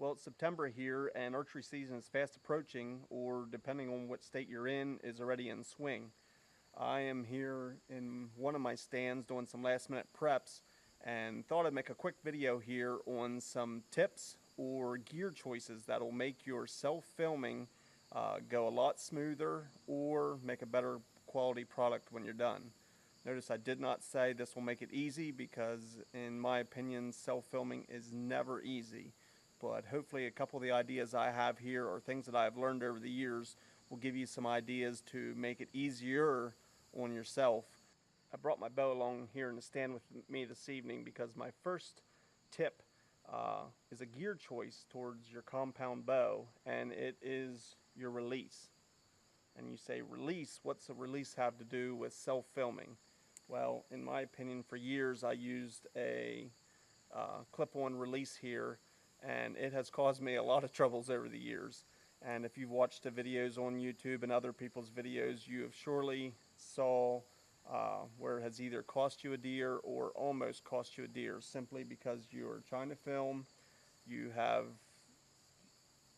Well, it's September here, and archery season is fast approaching, or depending on what state you're in, is already in swing. I am here in one of my stands doing some last minute preps and thought I'd make a quick video here on some tips or gear choices that'll make your self-filming go a lot smoother or make a better quality product when you're done. Notice I did not say this will make it easy, because in my opinion self-filming is never easy. But hopefully a couple of the ideas I have here are things that I've learned over the years will give you some ideas to make it easier on yourself. I brought my bow along here in the stand with me this evening because my first tip is a gear choice towards your compound bow, and it is your release. And you say, release? What's a release have to do with self-filming? Well, in my opinion, for years I used a clip-on release here, and it has caused me a lot of troubles over the years. And if you've watched the videos on YouTube and other people's videos, you have surely saw where it has either cost you a deer or almost cost you a deer, simply because you are trying to film, you have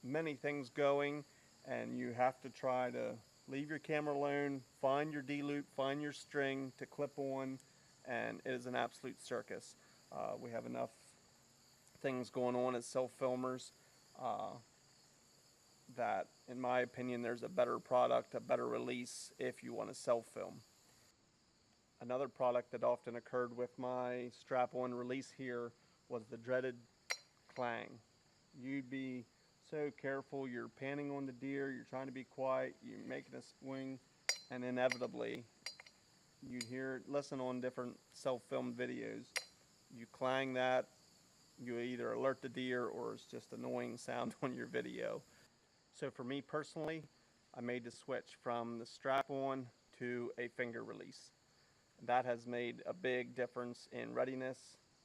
many things going, and you have to try to leave your camera alone, find your D-loop, find your string to clip on, and it is an absolute circus. We have enough things going on as self-filmers that, in my opinion, there's a better product, a better release if you want to self-film. Another product that often occurred with my strap-on release here was the dreaded clang. You'd be so careful, you're panning on the deer, you're trying to be quiet, you're making a swing, and inevitably you'd listen on different self-filmed videos, you clang that, you either alert the deer or it's just annoying sound on your video. So for me personally, I made the switch from the strap-on to a finger release. That has made a big difference in readiness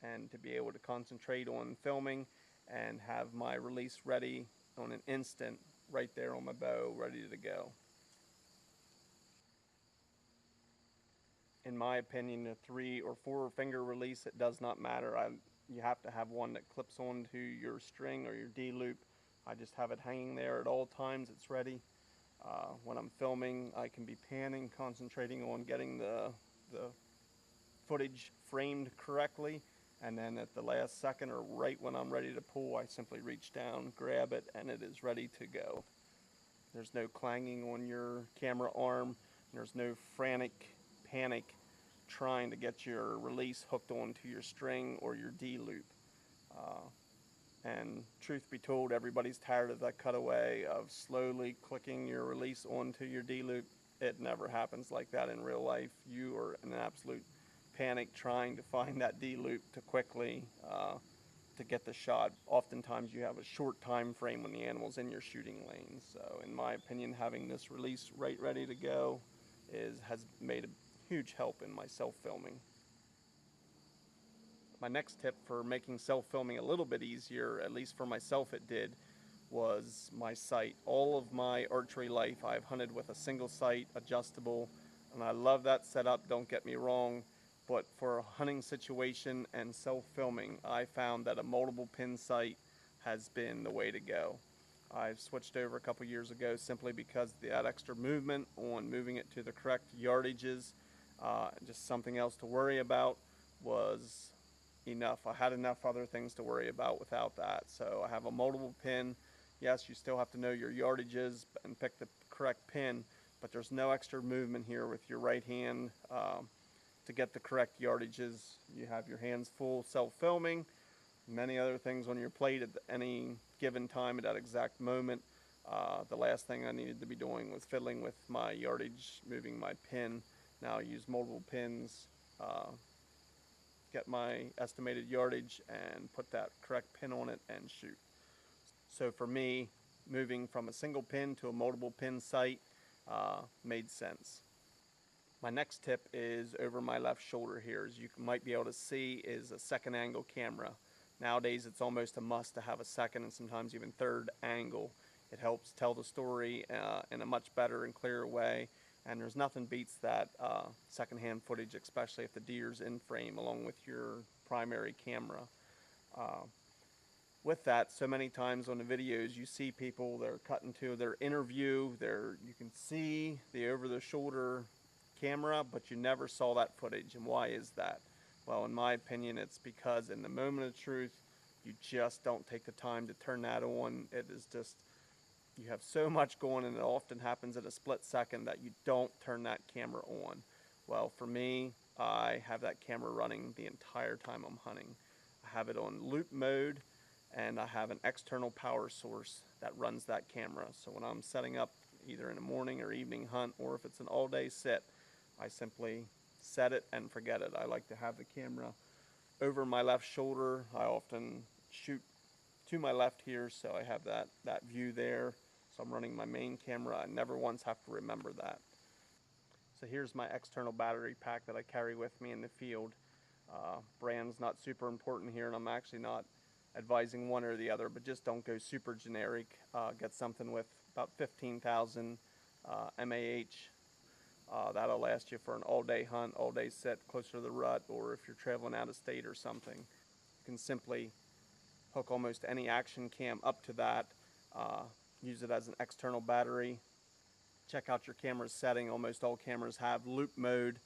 and to be able to concentrate on filming and have my release ready on an instant right there on my bow, ready to go. In my opinion, a 3 or 4 finger release, it does not matter. You have to have one that clips onto your string or your D-loop. I just have it hanging there at all times. It's ready. When I'm filming, I can be panning, concentrating on getting the footage framed correctly, and then at the last second or right when I'm ready to pull, I simply reach down, grab it, and it is ready to go. There's no clanging on your camera arm. There's no frantic panic trying to get your release hooked onto your string or your D-loop. And truth be told, everybody's tired of that cutaway of slowly clicking your release onto your D-loop. It never happens like that in real life. You are in an absolute panic trying to find that D-loop to quickly to get the shot. Oftentimes you have a short time frame when the animal's in your shooting lane. So in my opinion, having this release right ready to go has made a huge help in my self-filming. My next tip for making self-filming a little bit easier, at least for myself it did, was my sight. All of my archery life I've hunted with a single sight, adjustable, and I love that setup, don't get me wrong, but for a hunting situation and self-filming, I found that a multiple pin sight has been the way to go. I've switched over a couple years ago simply because that extra movement on moving it to the correct yardages, just something else to worry about, was enough. I had enough other things to worry about without that. So I have a multiple pin. Yes, you still have to know your yardages and pick the correct pin, but there's no extra movement here with your right hand to get the correct yardages. You have your hands full self-filming, many other things on your plate at any given time at that exact moment. The last thing I needed to be doing was fiddling with my yardage, moving my pin. Now I use multiple pins, get my estimated yardage and put that correct pin on it and shoot. So for me, moving from a single pin to a multiple pin sight made sense. My next tip is over my left shoulder here. As you might be able to see, is a second angle camera. Nowadays it's almost a must to have a second and sometimes even third angle. It helps tell the story in a much better and clearer way, and there's nothing beats that secondhand footage, especially if the deer's in frame along with your primary camera. with that, so many times on the videos you see people, they're cutting to their interview, you can see the over-the-shoulder camera, but you never saw that footage. And why is that? Well, in my opinion, it's because in the moment of truth, you just don't take the time to turn that on. It is just, you have so much going, and it often happens at a split second that you don't turn that camera on. Well, for me, I have that camera running the entire time I'm hunting. I have it on loop mode, and I have an external power source that runs that camera. So when I'm setting up either in a morning or evening hunt, or if it's an all-day sit, I simply set it and forget it. I like to have the camera over my left shoulder. I often shoot to my left here, so I have that view there. So I'm running my main camera. I never once have to remember that. So here's my external battery pack that I carry with me in the field. Brand's not super important here, and I'm actually not advising one or the other, but just don't go super generic. Get something with about 15,000 mAh. That'll last you for an all-day hunt, all-day sit closer to the rut, or if you're traveling out of state or something. You can simply hook almost any action cam up to that, use it as an external battery. Check out your camera's setting. Almost all cameras have loop mode.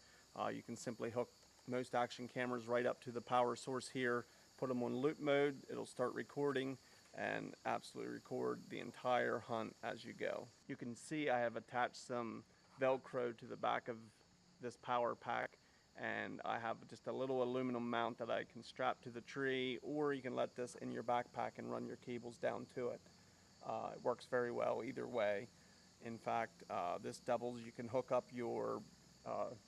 You can simply hook most action cameras right up to the power source here, put them on loop mode, it'll start recording and absolutely record the entire hunt as you go. You can see I have attached some Velcro to the back of this power pack, and I have just a little aluminum mount that I can strap to the tree, or you can let this in your backpack and run your cables down to it. It works very well either way. In fact, this doubles, you can hook up your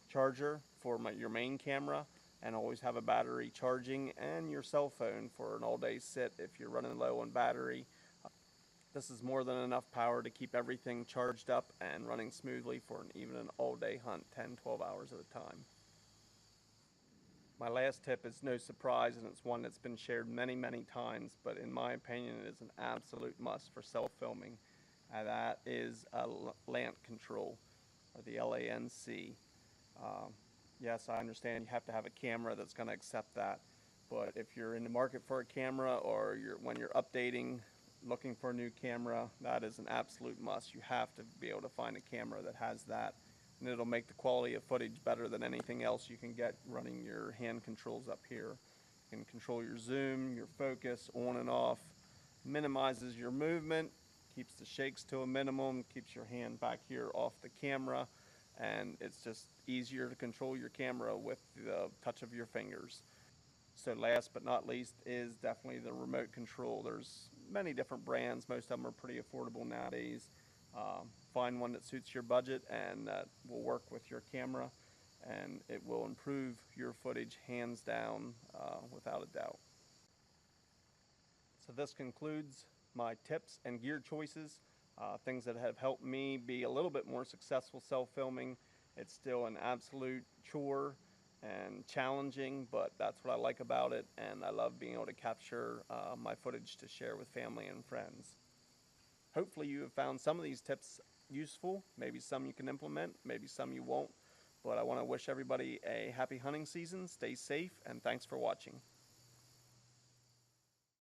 charger for your main camera and always have a battery charging, and your cell phone for an all-day sit if you're running low on battery. This is more than enough power to keep everything charged up and running smoothly for even an all-day hunt, 10-12 hours at a time. My last tip is no surprise, and it's one that's been shared many times, but in my opinion it is an absolute must for self-filming. And that is a LANC control, or the LANC. Yes, I understand you have to have a camera that's going to accept that, but if you're in the market for a camera, or when you're updating, looking for a new camera, that is an absolute must. You have to be able to find a camera that has that, and it'll make the quality of footage better than anything else you can get running your hand controls up here. You can control your zoom, your focus, on and off, minimizes your movement, keeps the shakes to a minimum, keeps your hand back here off the camera, and it's just easier to control your camera with the touch of your fingers. So last but not least is definitely the remote control. There's many different brands. Most of them are pretty affordable nowadays. Find one that suits your budget and that will work with your camera, and it will improve your footage hands down, without a doubt. So this concludes my tips and gear choices, things that have helped me be a little bit more successful self-filming. It's still an absolute chore and challenging, but that's what I like about it, and I love being able to capture my footage to share with family and friends. Hopefully you have found some of these tips useful. Maybe some you can implement, maybe some you won't, but I want to wish everybody a happy hunting season. Stay safe, and thanks for watching.